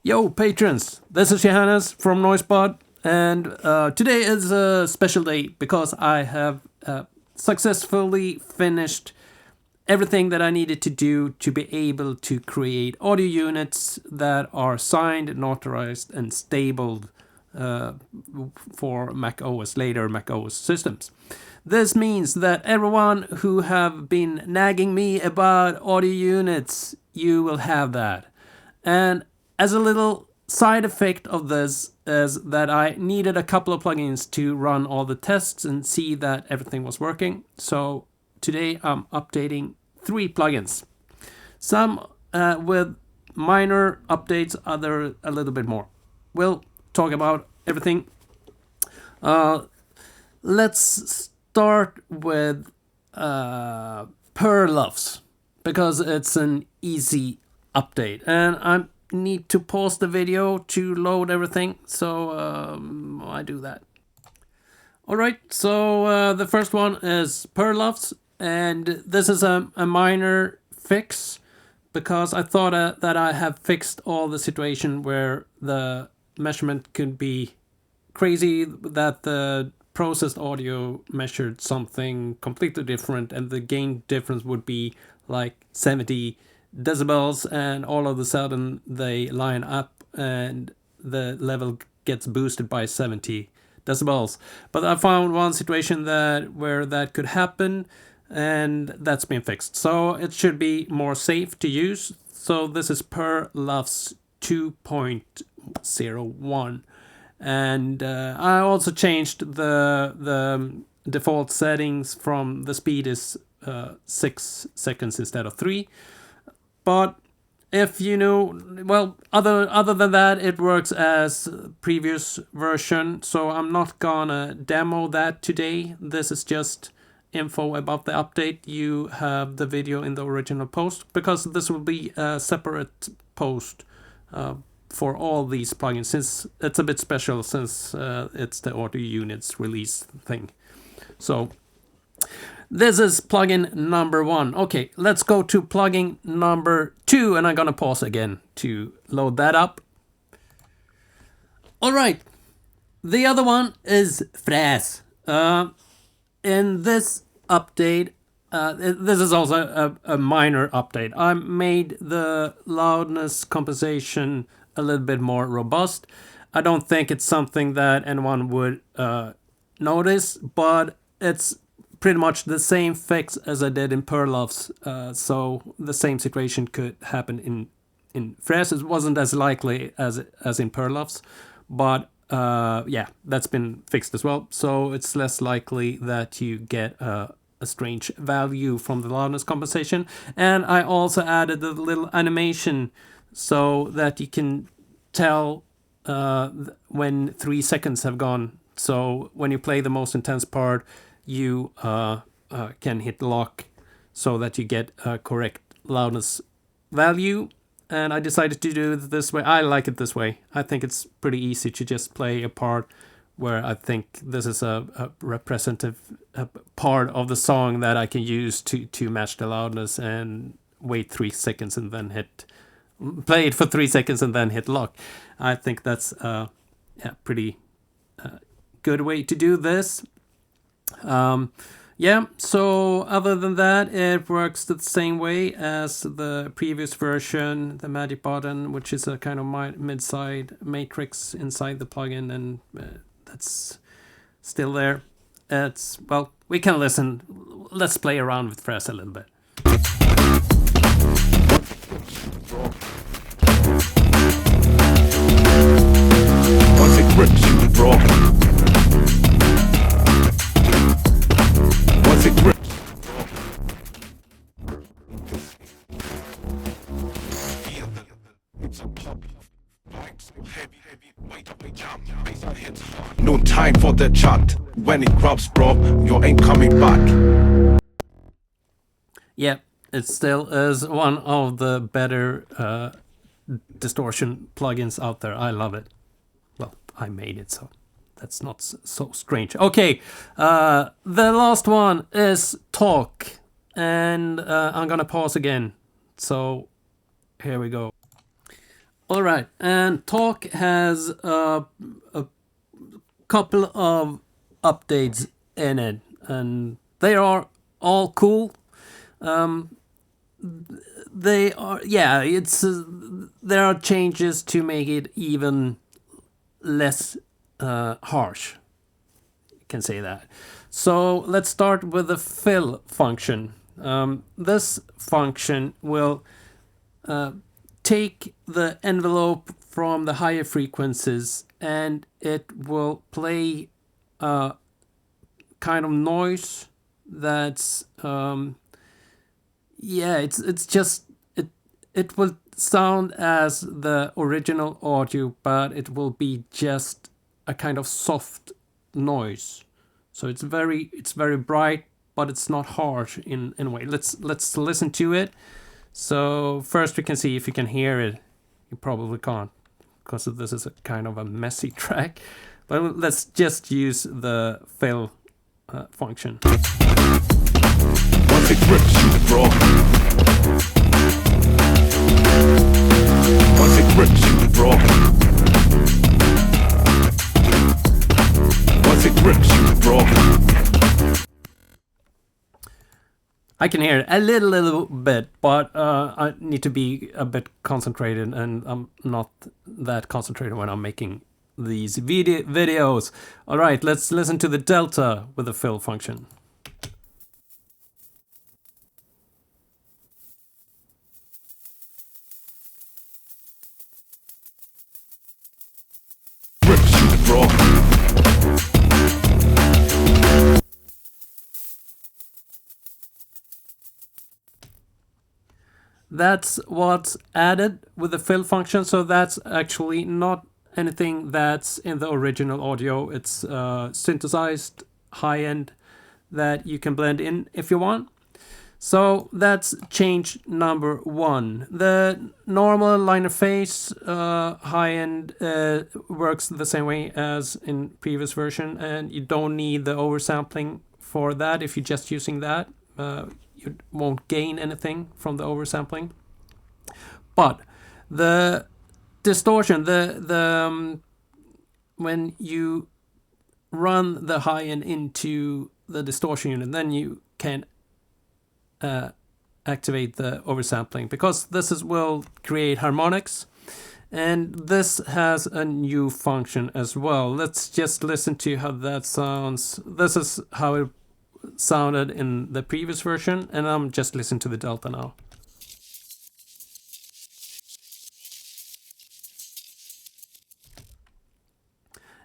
Yo, patrons! This is Johannes from Noisebot, and today is a special day because I have successfully finished everything that I needed to do to be able to create audio units that are signed, notarized, and stabled for Mac OS, later Mac OS systems. This means that everyone who have been nagging me about audio units, you will have that. And as a little side effect of this is that I needed a couple of plugins to run all the tests and see that everything was working. So today I'm updating 3 plugins. Some with minor updates, other a little bit more. We'll talk about everything. Let's start with Purr-Lufs because it's an easy update, and I need to pause the video to load everything, so I do that. Alright, so the first one is Purr-Lufs, and this is a minor fix because I thought that I have fixed all the situation where the measurement could be crazy, that the processed audio measured something completely different and the gain difference would be like 70 decibels, and all of a sudden they line up and the level gets boosted by 70 decibels. But I found one situation where that could happen, and that's been fixed. So it should be more safe to use. So this is Purr-Lufs 2.01. And I also changed the default settings from the speed is 6 seconds instead of 3. But if you know, well, other than that, it works as previous version. So I'm not gonna demo that today. This is just info about the update. You have the video in the original post because this will be a separate post for all these plugins, since it's a bit special since it's the audio units release thing. So this is plugin number 1. Okay, let's go to plugin number 2, and I'm gonna pause again to load that up. Alright, the other one is Fräs. In this update, this is also a minor update. I made the loudness compensation a little bit more robust. I don't think it's something that anyone would notice, but it's pretty much the same fix as I did in Purr-Lufs, so the same situation could happen in Fräs. It wasn't as likely as in Purr-Lufs, but yeah, that's been fixed as well. So it's less likely that you get a strange value from the loudness compensation. And I also added a little animation so that you can tell when 3 seconds have gone. So when you play the most intense part, you can hit lock so that you get a correct loudness value. And I decided to do it this way. I like it this way. I think it's pretty easy to just play a part where I think this is a representative part of the song that I can use to match the loudness, and wait 3 seconds and then play it for 3 seconds and then hit lock. I think that's a pretty good way to do this. Yeah, so other than that, it works the same way as the previous version, the magic button, which is a kind of mid-side matrix inside the plugin, and that's still there. It's, well, we can listen. Let's play around with Fräs a little bit. Once it grips you, bro. Once it grips. No time for the chat. When it drops, bro, you ain't coming back. Yeah, it still is one of the better distortion plugins out there. I love it. Well, I made it, so that's not so strange. Okay, the last one is Talc, and I'm gonna pause again. So here we go. All right, and Talk has a couple of updates in it, and they are all cool. They are, yeah, it's there are changes to make it even less harsh. You can say that. So let's start with the fill function. This function will take the envelope from the higher frequencies and it will play a kind of noise that's it's just it will sound as the original audio, but it will be just a kind of soft noise. So it's very bright, but it's not harsh in a way. Let's listen to it. So first we can see if you can hear it. You probably can't, because this is a kind of a messy track. But let's just use the fill function. Once it grips you, bro. Once it grips you, bro. Once it grips you, bro. I can hear it a little bit, but I need to be a bit concentrated, and I'm not that concentrated when I'm making these videos. All right, let's listen to the delta with the fill function. Grips you, bro. That's what's added with the fill function, so that's actually not anything that's in the original audio. It's synthesized high-end that you can blend in if you want. So that's change number one. The normal line of phase high-end works the same way as in previous version, and you don't need the oversampling for that. If you're just using that, you won't gain anything from the oversampling. But the distortion, when you run the high end into the distortion unit, then you can activate the oversampling, because will create harmonics, and this has a new function as well. Let's just listen to how that sounds. This is how it sounded in the previous version, and I'm just listening to the delta now.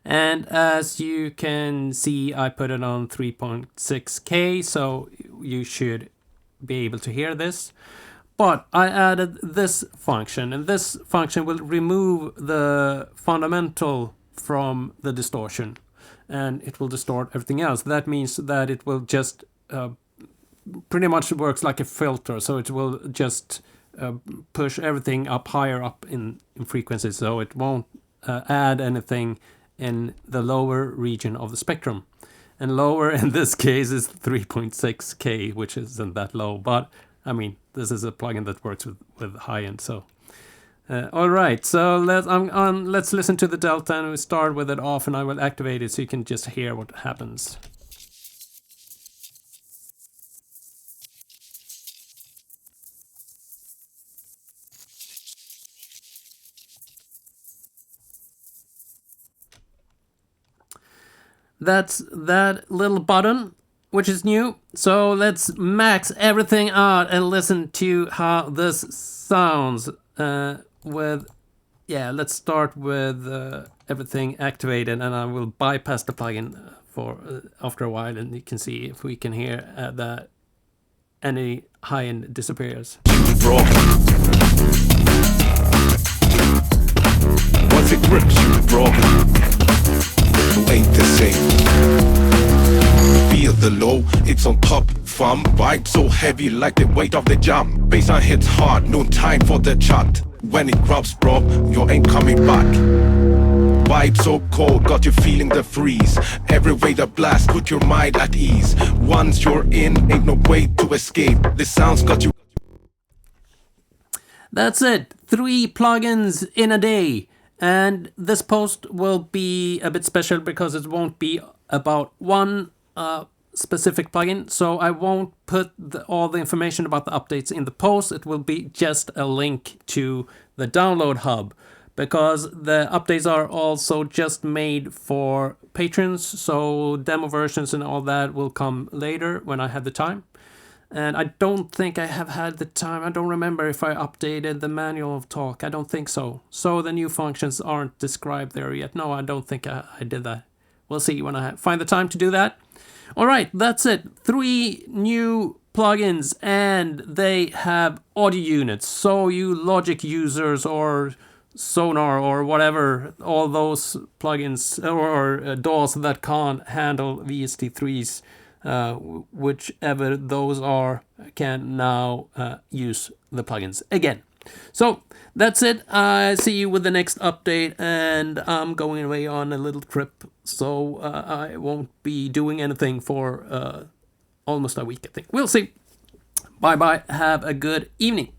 And as you can see, I put it on 3.6K, so you should be able to hear this. But I added this function, and this function will remove the fundamental from the distortion, and it will distort everything else. That means that it will just pretty much works like a filter, so it will just push everything up higher up in frequency, so it won't add anything in the lower region of the spectrum. And lower in this case is 3.6K, which isn't that low, but I mean, this is a plugin that works with high end. So all right, so let's listen to the delta, and we start with it off, and I will activate it so you can just hear what happens. That's that little button, which is new. So let's max everything out and listen to how this sounds let's start with everything activated, and I will bypass the plugin for after a while, and you can see if we can hear that any high end disappears. Bro. Once it grips you, bro. You ain't the same. Feel the low, it's on top. Fun vibe so heavy like the weight of the jump. Baseline hits hard, no time for the chat. When it drops, bro, you ain't coming back. Vibe so cold, got you feeling the freeze. Every way the blast, put your mind at ease. Once you're in, ain't no way to escape. The sounds got you. That's it. 3 plugins in a day. And this post will be a bit special because it won't be about one specific plugin. So I won't put all the information about the updates in the post. It will be just a link to the download hub, because the updates are also just made for patrons. So demo versions and all that will come later when I have the time. And I don't think I have had the time. I don't remember if I updated the manual of Talc. I don't think so. So the new functions aren't described there yet. No, I don't think I did that. We'll see when I find the time to do that. All right, that's it. 3 new plugins, and they have audio units. So you Logic users or Sonar or whatever, all those plugins or DAWs that can't handle VST3s, whichever those are, can now use the plugins again. So that's it. I see you with the next update, and I'm going away on a little trip, so I won't be doing anything for almost a week, I think. We'll see. Bye bye. Have a good evening.